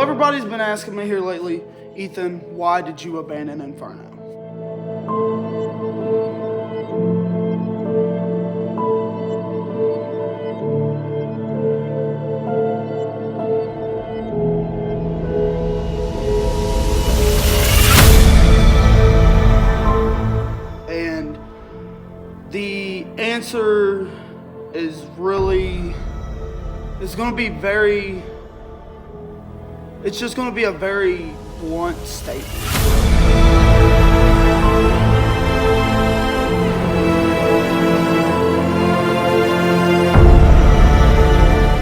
everybody's been asking me here lately, Ethan, why did you abandon Inferno? And the answer is really, it's just going to be a very blunt statement.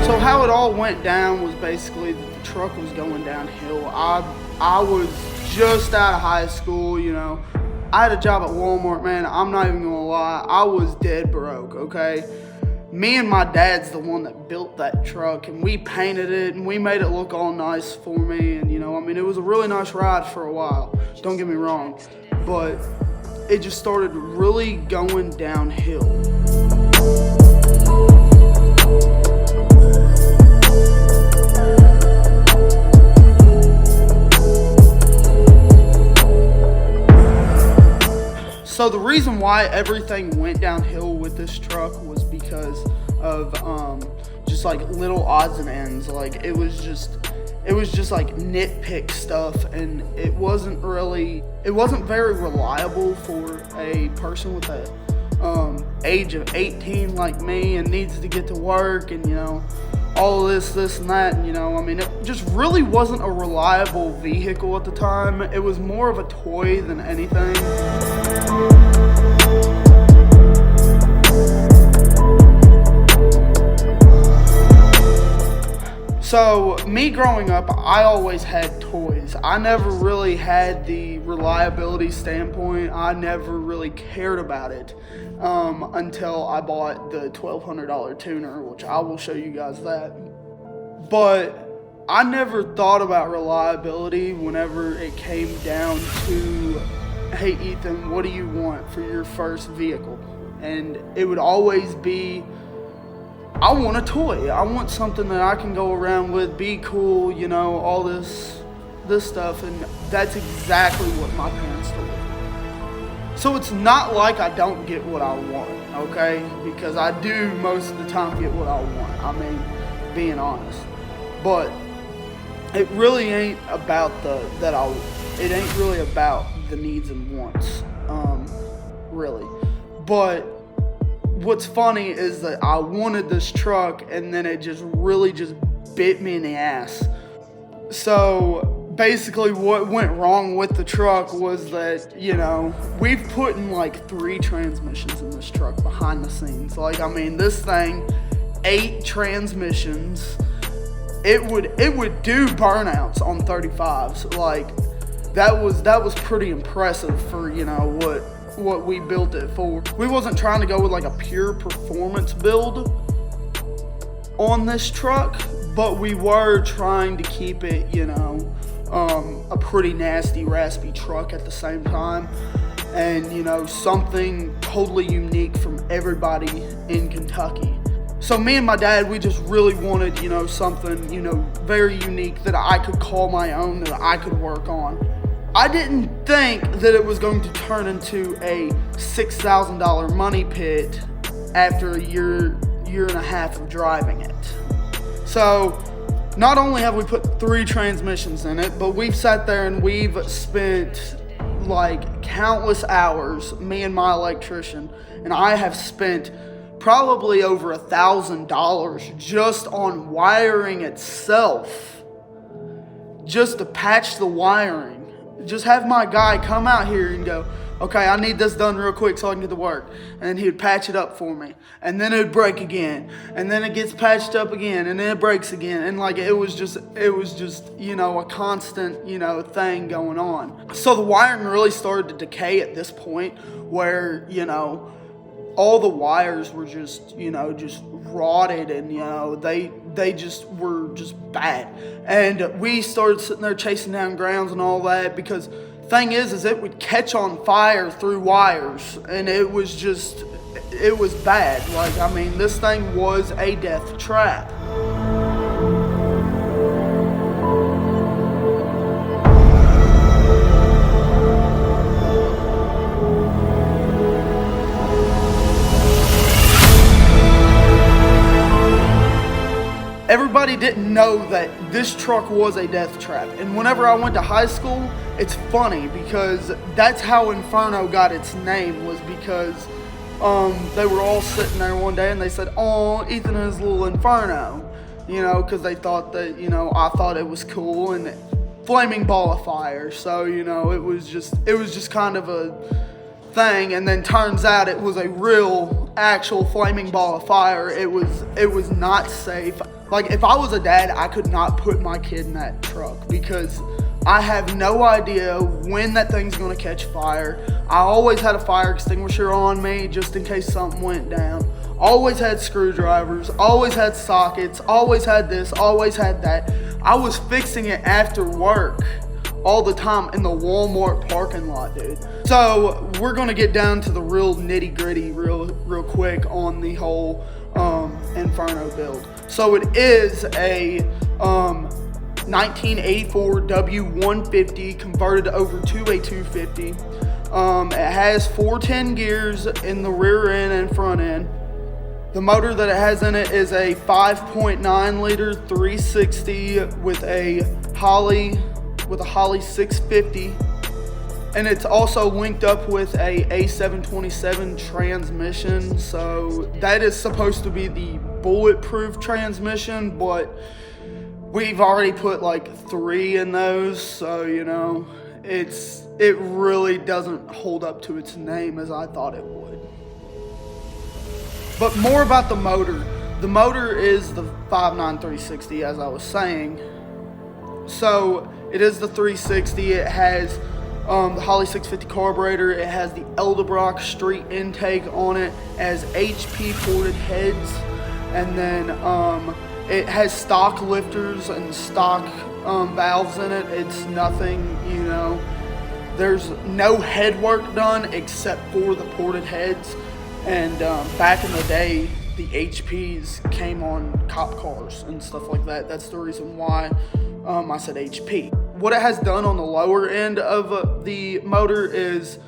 So how it all went down was basically that the truck was going downhill. I was just out of high school, you know. I had a job at Walmart, man. I'm not even gonna lie. I was dead broke, okay? Me and my dad's the one that built that truck, and we painted it and we made it look all nice for me. And you know, I mean, it was a really nice ride for a while, don't get me wrong, but it just started really going downhill. So the reason why everything went downhill with this truck was because of just like little odds and ends. Like it was just like nitpick stuff, and it wasn't very reliable for a person with a age of 18 like me and needs to get to work and, you know, all this and that, and, you know, I mean, it just really wasn't a reliable vehicle at the time. It was more of a toy than anything. So, me growing up, I always had toys. I never really had the reliability standpoint. I never really cared about it until I bought the $1,200 tuner, which I will show you guys that. But I never thought about reliability whenever it came down to, hey Ethan, what do you want for your first vehicle? And it would always be, I want a toy. I want something that I can go around with, be cool, you know, all this stuff. And that's exactly what my parents told me. So it's not like I don't get what I want, okay? Because I do most of the time get what I want. I mean, being honest. But it really ain't about it ain't really about the needs and wants, really. But what's funny is that I wanted this truck, and then it just really just bit me in the ass. So basically what went wrong with the truck was that, you know, we've put in like 3 transmissions in this truck behind the scenes. Like, I mean, this thing, 8 transmissions. It would do burnouts on 35s. Like, that was pretty impressive for, you know, what we built it for. We wasn't trying to go with like a pure performance build on this truck, but we were trying to keep it, you know, a pretty nasty, raspy truck at the same time. And, you know, something totally unique from everybody in Kentucky. So me and my dad, we just really wanted, you know, something, you know, very unique that I could call my own, that I could work on. I didn't think that it was going to turn into a $6,000 money pit after a year and a half of driving it. So not only have we put 3 transmissions in it, but we've sat there and we've spent like countless hours, me and my electrician, and I have spent probably over $1,000 just on wiring itself, just to patch the wiring. Just have my guy come out here and go, okay, I need this done real quick so I can get to work. And he would patch it up for me. And then it would break again. And then it gets patched up again. And then it breaks again. And like, it was just, you know, a constant, you know, thing going on. So the wiring really started to decay at this point where, you know, all the wires were just, you know, just rotted, and, you know, they just were just bad. And we started sitting there chasing down grounds and all that, because thing is it would catch on fire through wires, and it was bad. Like, I mean, this thing was a death trap. didn't know that this truck was a death trap. And whenever I went to high school, it's funny because that's how Inferno got its name, was because they were all sitting there one day and they said, "Oh, Ethan and his little Inferno," you know, because they thought that, you know, I thought it was cool, and flaming ball of fire. So, you know, it was just kind of a thing. And then turns out it was a real actual flaming ball of fire. It was not safe. Like, if I was a dad, I could not put my kid in that truck because I have no idea when that thing's gonna catch fire. I always had a fire extinguisher on me just in case something went down. Always had screwdrivers, always had sockets, always had this, always had that. I was fixing it after work all the time in the Walmart parking lot, dude. So we're gonna get down to the real nitty gritty real quick on the whole Inferno build. So it is a 1984 W150 converted over to a 250. It has 410 gears in the rear end and front end. The motor that it has in it is a 5.9 liter 360 with a Holley 650, and it's also linked up with a A727 transmission. So that is supposed to be the bulletproof transmission, but we've already put like 3 in those, so you know, it really doesn't hold up to its name as I thought it would. But more about the motor. The motor is the 5.9 360, as I was saying. So it is the 360. It has the Holley 650 carburetor. It has the Eldebrock street intake on it. It has HP ported heads, and then it has stock lifters and stock valves in it. It's nothing, you know. There's no head work done except for the ported heads. And back in the day, the HPs came on cop cars and stuff like that. That's the reason why I said HP. What it has done on the lower end of the motor is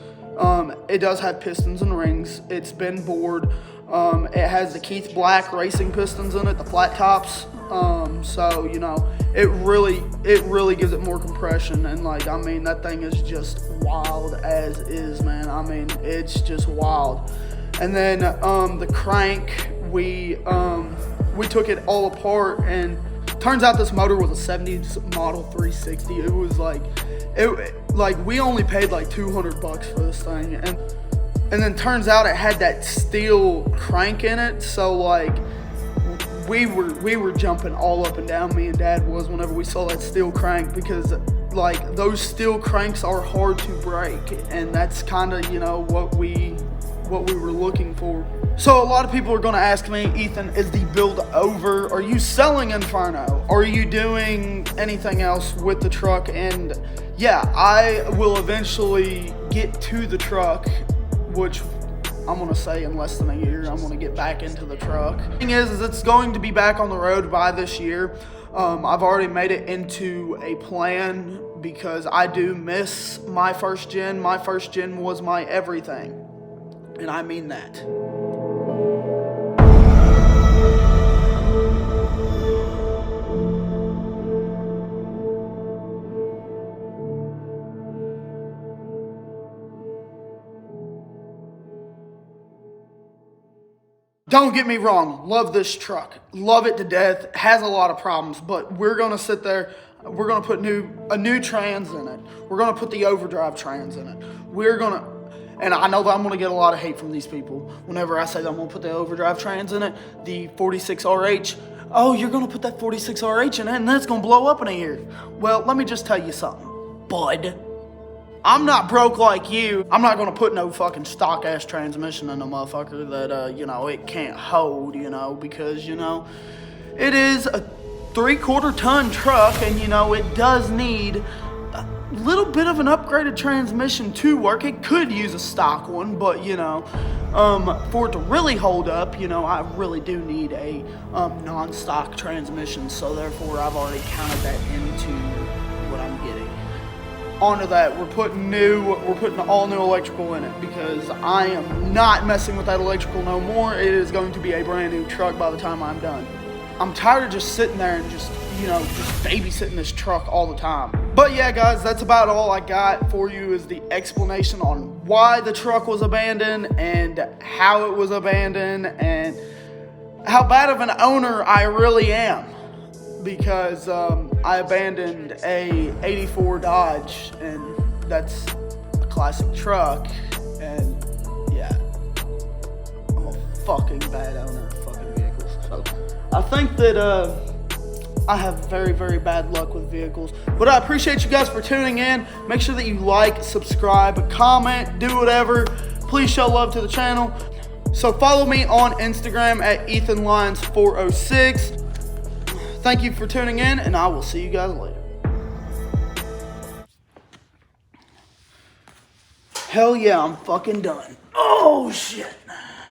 it does have pistons and rings. It's been bored. It has the Keith Black racing pistons in it, the flat tops. So, you know, it really gives it more compression. And like, I mean, that thing is just wild as is, man. I mean, it's just wild. And then the crank, we took it all apart, and turns out this motor was a 70s model 360. It was like we only paid like $200 for this thing, and then turns out it had that steel crank in it. So like we were jumping all up and down, me and Dad was, whenever we saw that steel crank, because like those steel cranks are hard to break, and that's kind of, you know, what we were looking for. So a lot of people are going to ask me, Ethan, is the build over? Are you selling Inferno? Are you doing anything else with the truck? And yeah, I will eventually get to the truck, which I'm going to say in less than a year, I'm going to get back into the truck. The thing is it's going to be back on the road by this year. I've already made it into a plan because I do miss my first gen. My first gen was my everything. And I mean that. Don't get me wrong, love this truck. Love it to death. Has a lot of problems, but we're gonna sit there, we're gonna put a new trans in it. We're gonna put the overdrive trans in it. And I know that I'm going to get a lot of hate from these people whenever I say that I'm going to put the overdrive trans in it, the 46RH. Oh, you're going to put that 46RH in it and that's going to blow up in a year. Well, let me just tell you something, bud. I'm not broke like you. I'm not going to put no fucking stock-ass transmission in a motherfucker that, you know, it can't hold, you know, because, you know, it is a 3/4 ton truck, and, you know, it does need little bit of an upgraded transmission to work. It could use a stock one, but you know, for it to really hold up, you know, I really do need a non-stock transmission. So therefore, I've already counted that into what I'm getting. Onto that, we're putting all new electrical in it because I am not messing with that electrical no more. It is going to be a brand new truck by the time I'm done. I'm tired of just sitting there and just babysitting this truck all the time. But yeah, guys, that's about all I got for you is the explanation on why the truck was abandoned and how it was abandoned and how bad of an owner I really am, because I abandoned a 84 Dodge, and that's a classic truck, and yeah, I'm a fucking bad owner of fucking vehicles. So I think that I have very, very bad luck with vehicles. But I appreciate you guys for tuning in. Make sure that you like, subscribe, comment, do whatever. Please show love to the channel. So follow me on Instagram at EthanLyons406. Thank you for tuning in, and I will see you guys later. Hell yeah, I'm fucking done. Oh shit.